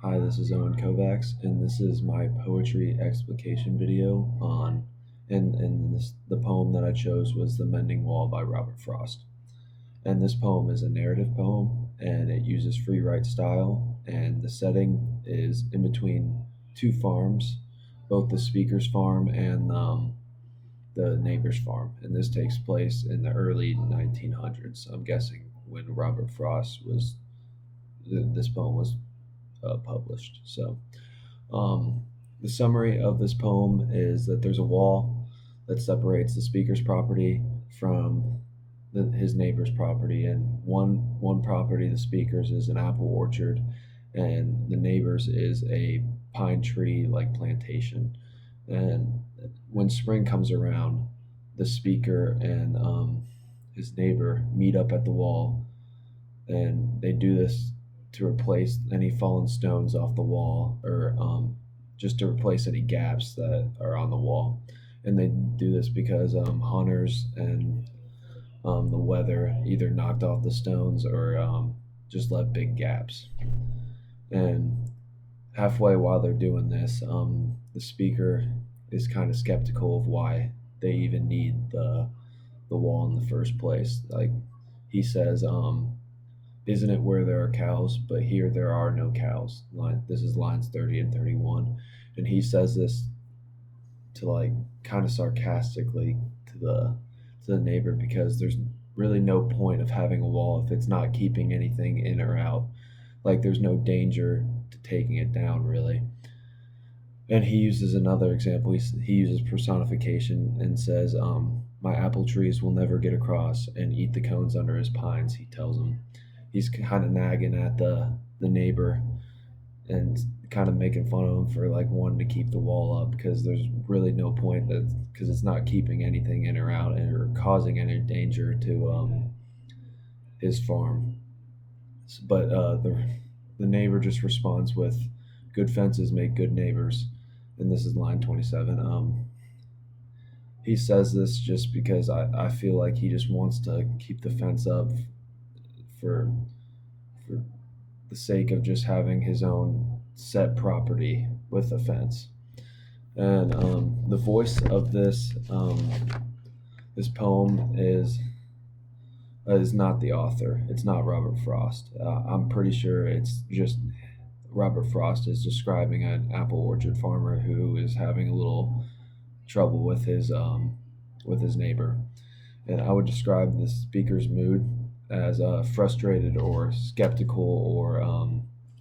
Hi, this is Owen Kovacs, and this is my poetry explication video on, the poem that I chose was The Mending Wall by Robert Frost. And this poem is a narrative poem, and it uses free write style, and the setting is in between two farms, both the speaker's farm and the neighbor's farm. And this takes place in the early 1900s. I'm guessing when Robert Frost was, this poem was published. Um, the summary of this poem is that there's a wall that separates the speaker's property from his neighbor's property, and one property, the speaker's, is an apple orchard, and the neighbor's is a pine tree like plantation. And when spring comes around, the speaker and his neighbor meet up at the wall, and they do this to replace any fallen stones off the wall, or just to replace any gaps that are on the wall. And they do this because hunters and the weather either knocked off the stones or just left big gaps. And halfway while they're doing this, the speaker is kind of skeptical of why they even need the wall in the first place. Like he says, isn't it where there are cows? But here there are no cows. This is lines 30 and 31. And he says this to like kind of sarcastically to the neighbor, because there's really no point of having a wall if it's not keeping anything in or out. Like there's no danger to taking it down really. And he uses another example. He uses personification and says, my apple trees will never get across and eat the cones under his pines, he tells him. He's kind of nagging at the neighbor and kind of making fun of him for like wanting to keep the wall up, because there's really no point, that because it's not keeping anything in or out or causing any danger to his farm. But the neighbor just responds with, good fences make good neighbors. And this is line 27. He says this just because I feel like he just wants to keep the fence up for for the sake of just having his own set property with a fence. And the voice of this poem is not the author. It's not Robert Frost. I'm pretty sure it's just Robert Frost is describing an apple orchard farmer who is having a little trouble with his neighbor. And I would describe the speaker's mood as frustrated or skeptical or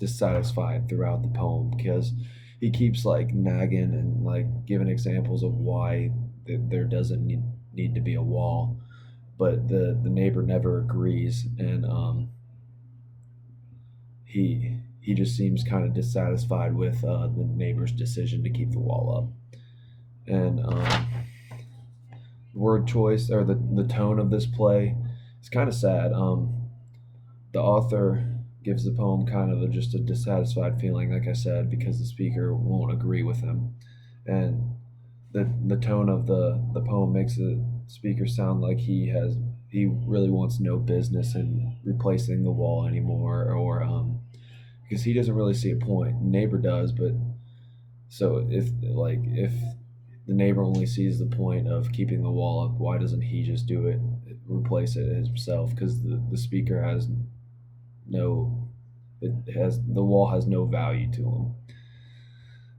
dissatisfied throughout the poem, because he keeps like nagging and like giving examples of why there doesn't need to be a wall, but the neighbor never agrees, and he just seems kind of dissatisfied with the neighbor's decision to keep the wall up. And word choice, or the tone of this play, is kind of sad. The author gives the poem kind of just a dissatisfied feeling, like I said, because the speaker won't agree with him, and the tone of the poem makes the speaker sound like he really wants no business in replacing the wall anymore, or because he doesn't really see a point. The neighbor does, but so if the neighbor only sees the point of keeping the wall up, why doesn't he just do it, replace it himself? Because the speaker has no, the wall has no value to him.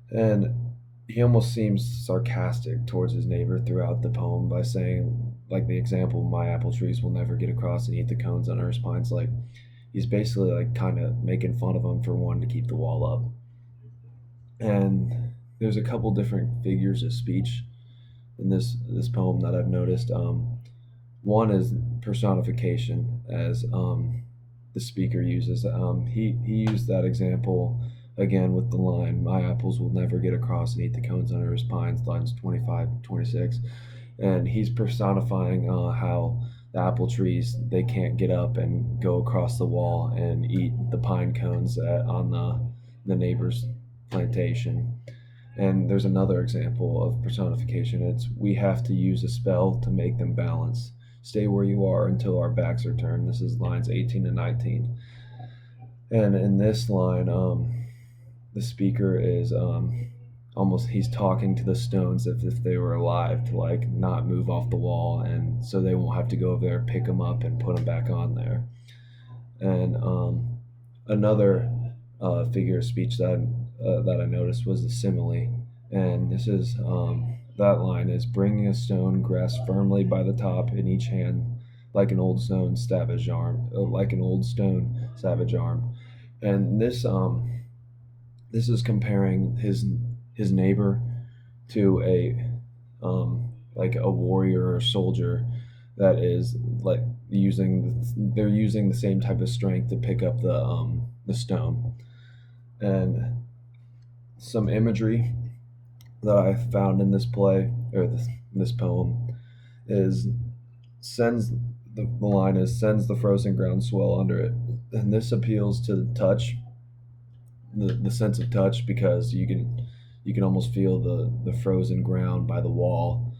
And he almost seems sarcastic towards his neighbor throughout the poem by saying, like the example, my apple trees will never get across and eat the cones under his pines. Like he's basically like kind of making fun of him for wanting to keep the wall up. And there's a couple different figures of speech in this poem that I've noticed. One is personification, as the speaker uses. He used that example again with the line, my apples will never get across and eat the cones under his pines, lines 25, 26. And he's personifying how the apple trees, they can't get up and go across the wall and eat the pine cones on the neighbor's plantation. And there's another example of personification. It's, we have to use a spell to make them balance. Stay where you are until our backs are turned. This is lines 18 and 19. And in this line, the speaker is almost he's talking to the stones as if they were alive to like not move off the wall, and so they won't have to go over there, pick them up, and put them back on there. And another figure of speech that I noticed was the simile, and this is that line is bringing a stone grasped firmly by the top in each hand, like an old stone savage arm, and this is comparing his neighbor to a like a warrior or soldier that is like they're using the same type of strength to pick up the stone. And some imagery that I found in this play or this poem is sends the line is sends the frozen ground swell under it, and this appeals to the touch, the sense of touch, because you can almost feel the frozen ground by the wall,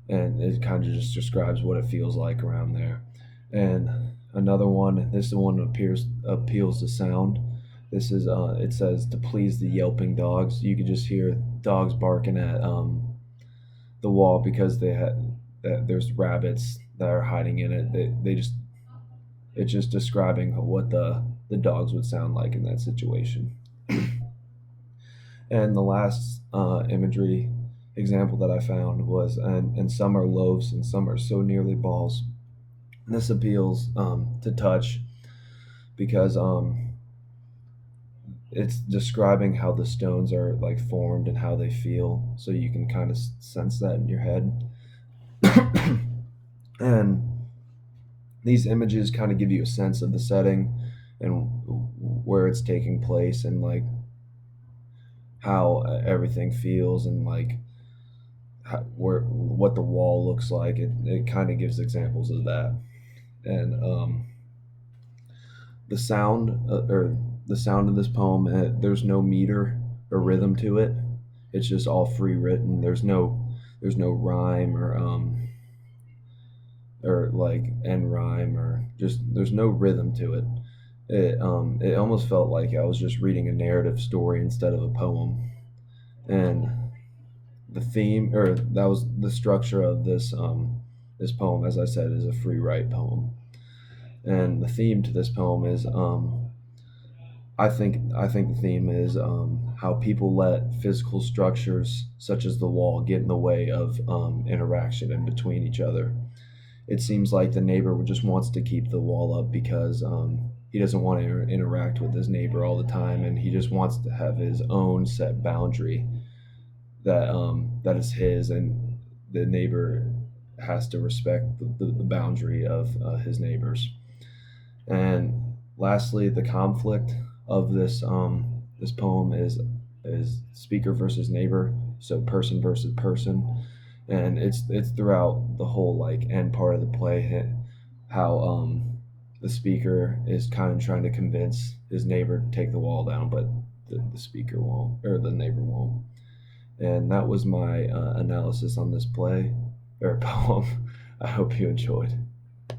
and it kind of just describes what it feels like around there. And another one, this one appeals to sound. This is it says to please the yelping dogs. You could just hear dogs barking at the wall because there's rabbits that are hiding in it. They just it's just describing what the dogs would sound like in that situation. And the last imagery example that I found was, and some are loaves and some are so nearly balls. And this appeals to touch because it's describing how the stones are like formed and how they feel, so you can kind of sense that in your head. And these images kind of give you a sense of the setting and where it's taking place, and like how everything feels, and like what the wall looks like. It kind of gives examples of that. And the sound or the sound of this poem, there's no meter or rhythm to it. It's just all free written. There's no rhyme or like end rhyme, or just there's no rhythm to it. It almost felt like I was just reading a narrative story instead of a poem. And the theme, or that was the structure of this poem, as I said, is a free write poem. And the theme to this poem is I think the theme is how people let physical structures such as the wall get in the way of interaction in between each other. It seems like the neighbor just wants to keep the wall up because he doesn't want to interact with his neighbor all the time, and he just wants to have his own set boundary that is his, and the neighbor has to respect the boundary of his neighbors. And lastly, the conflict of this poem is speaker versus neighbor, so person versus person, and it's throughout the whole like end part of the play how the speaker is kind of trying to convince his neighbor to take the wall down, but the speaker won't, or the neighbor won't. And that was my analysis on this play or poem. I hope you enjoyed.